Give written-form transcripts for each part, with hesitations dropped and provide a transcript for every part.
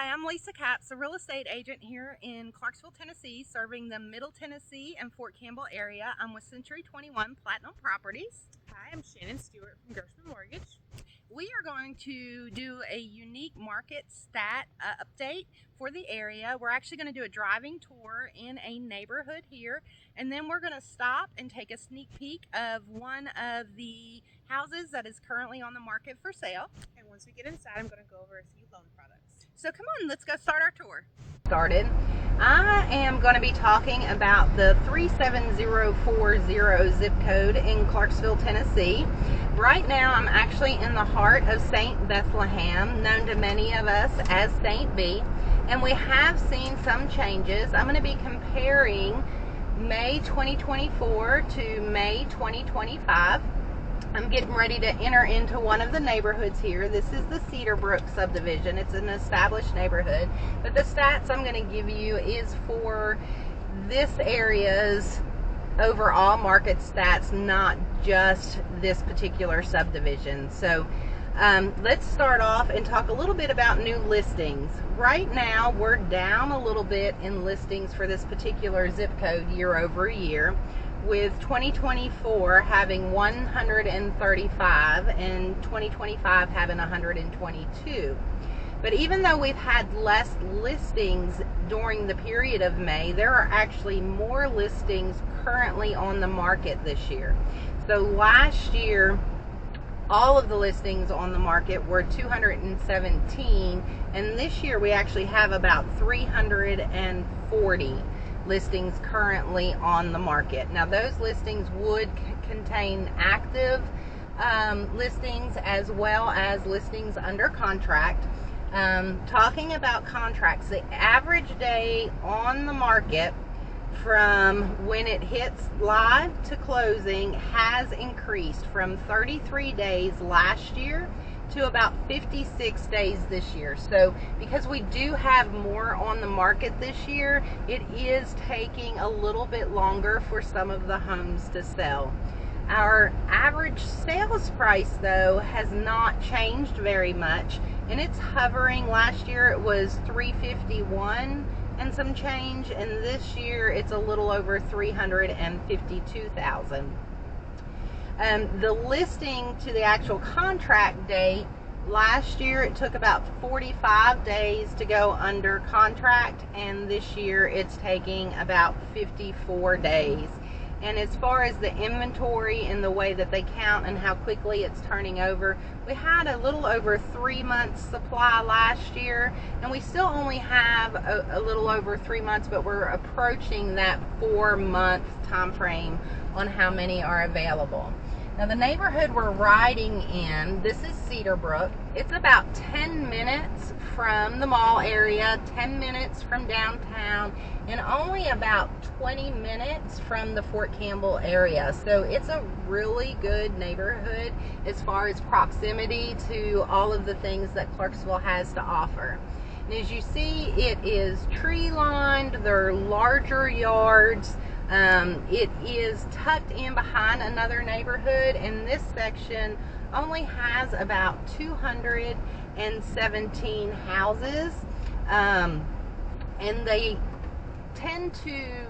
Hi, I'm Lesa Capps, a real estate agent here in Clarksville, Tennessee, serving the Middle Tennessee and Fort Campbell area. I'm with Century 21 Platinum Properties. Hi, I'm Shannon Stewart from Gershman Mortgage. We are going to do a unique market stat update for the area. We're actually going to do a driving tour in a neighborhood here, and then we're going to stop and take a sneak peek of one of the houses that is currently on the market for sale. And once we get inside, I'm going to go over a few loan products. So come on, let's go start our tour. I am going to be talking about the 37040 zip code in Clarksville, Tennessee. Right now I'm actually in the heart of St. Bethlehem, known to many of us as St. B, and we have seen some changes. I'm going to be comparing May 2024 to May 2025. I'm getting ready to enter into one of the neighborhoods here. This is the Cedarbrook Subdivision. It's an established neighborhood, but the stats I'm going to give you is for this area's overall market stats, not just this particular subdivision. So let's start off and talk a little bit about new listings. Right now we're down a little bit in listings for this particular zip code year over year, with 2024 having 135 and 2025 having 122. But even though we've had less listings during the period of May, there are actually more listings currently on the market this year. So last year, all of the listings on the market were 217, and this year we actually have about 340 listings currently on the market. Now those listings would contain active listings as well as listings under contract. Talking about contracts, the average day on the market from when it hits live to closing has increased from 33 days last year to about 56 days this year. So because we do have more on the market this year, it is taking a little bit longer for some of the homes to sell. Our average sales price though has not changed very much, and it's hovering. Last year it was $351 and some change, and this year it's a little over $352,000. The listing to the actual contract date, last year it took about 45 days to go under contract, and this year it's taking about 54 days. And as far as the inventory and the way that they count and how quickly it's turning over, we had a little over 3 months supply last year, and we still only have a little over 3 months, but we're approaching that 4-month time frame on how many are available. Now the neighborhood we're riding in, this is Cedarbrook. It's about 10 minutes from the mall area, 10 minutes from downtown, and only about 20 minutes from the Fort Campbell area. So it's a really good neighborhood as far as proximity to all of the things that Clarksville has to offer. And as you see, it is tree lined. There are larger yards. It is tucked in behind another neighborhood, and this section only has about 217 houses, and they tend to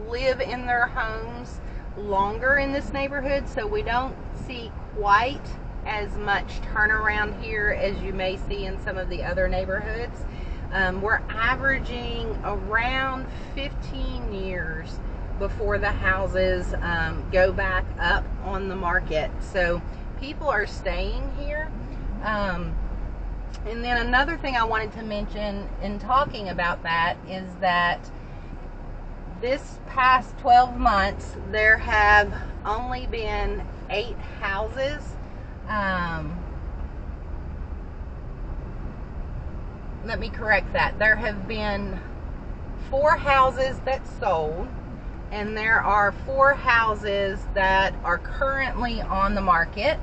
live in their homes longer in this neighborhood, so we don't see quite as much turnaround here as you may see in some of the other neighborhoods. We're averaging around 15 years before the houses go back up on the market. So people are staying here. And then another thing I wanted to mention in talking about that is that this past 12 months there have only been 8 houses. Let me correct that. There have been 4 houses that sold, and there are 4 houses that are currently on the market.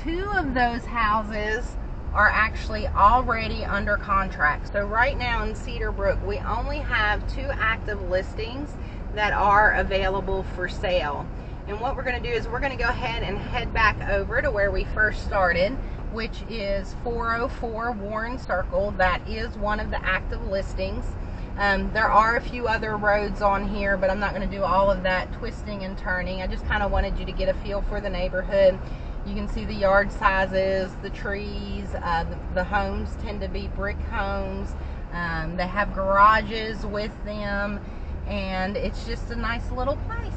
2 of those houses are actually already under contract. So right now in Cedarbrook, we only have 2 active listings that are available for sale. And what we're going to do is we're going to go ahead and head back over to where we first started, which is 404 Warren Circle. That is one of the active listings. There are a few other roads on here, but I'm not going to do all of that twisting and turning. I just kind of wanted you to get a feel for the neighborhood. You can see the yard sizes, the trees, the homes tend to be brick homes. They have garages with them, and it's just a nice little place.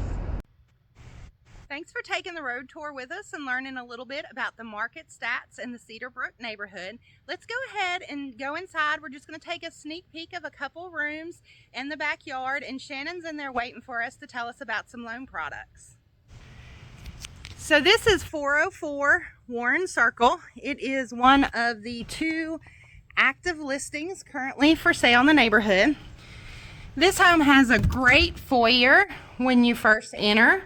Thanks for taking the road tour with us and learning a little bit about the market stats in the Cedarbrook neighborhood. Let's go ahead and go inside. We're just going to take a sneak peek of a couple rooms in the backyard, and Shannon's in there waiting for us to tell us about some loan products. So this is 404 Warren Circle. It is one of the 2 active listings currently for sale in the neighborhood. This home has a great foyer when you first enter.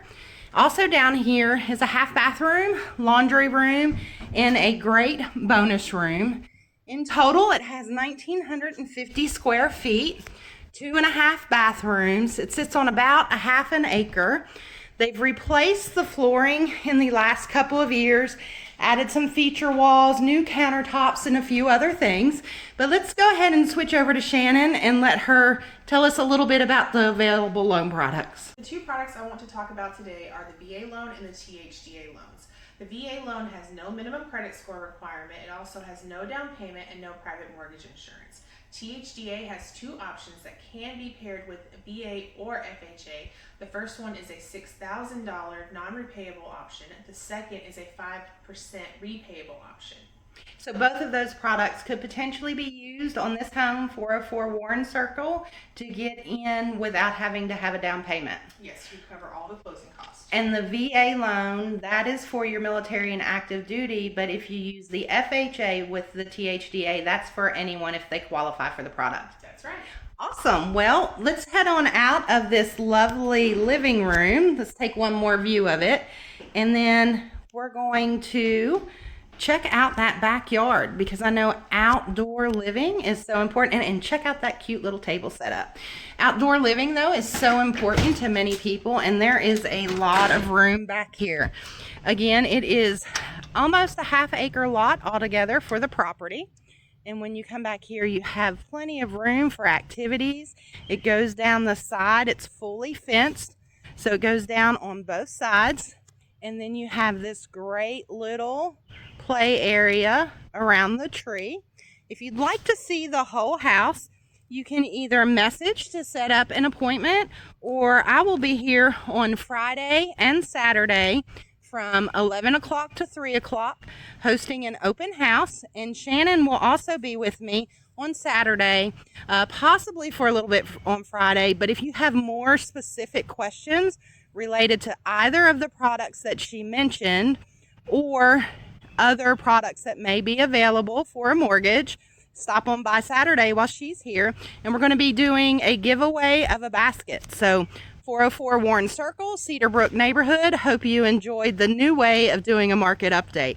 Also down here is a half bathroom, laundry room, and a great bonus room. In total, it has 1,950 square feet, 2.5 bathrooms. It sits on about a half an acre. They've replaced the flooring in the last couple of years, added some feature walls, new countertops, and a few other things. But let's go ahead and switch over to Shannon and let her tell us a little bit about the available loan products. The 2 products I want to talk about today are the VA loan and the THDA loans. The VA loan has no minimum credit score requirement. It also has no down payment and no private mortgage insurance. THDA has 2 options that can be paired with VA or FHA. The first one is a $6,000 non-repayable option. The second is a 5% repayable option. So both of those products could potentially be used on this home, 404 Warren Circle, to get in without having to have a down payment. Yes, we cover all the closing costs. And the VA loan, that is for your military and active duty, but if you use the FHA with the THDA, that's for anyone if they qualify for the product. That's right. Awesome. Well, let's head on out of this lovely living room. Let's take one more view of it, and then we're going to check out that backyard, because I know outdoor living is so important. And check out that cute little table setup. Outdoor living, though, is so important to many people, and there is a lot of room back here. Again, it is almost a half-acre lot altogether for the property. And when you come back here, you have plenty of room for activities. It goes down the side. It's fully fenced, so it goes down on both sides. And then you have this great little play area around the tree. If you'd like to see the whole house, you can either message to set up an appointment, or I will be here on Friday and Saturday from 11 o'clock to 3 o'clock hosting an open house. And Shannon will also be with me on Saturday, possibly for a little bit on Friday. But if you have more specific questions related to either of the products that she mentioned, or other products that may be available for a mortgage, stop on by Saturday while she's here, and we're going to be doing a giveaway of a basket. So 404 Warren Circle, Cedarbrook neighborhood. Hope you enjoyed the new way of doing a market update.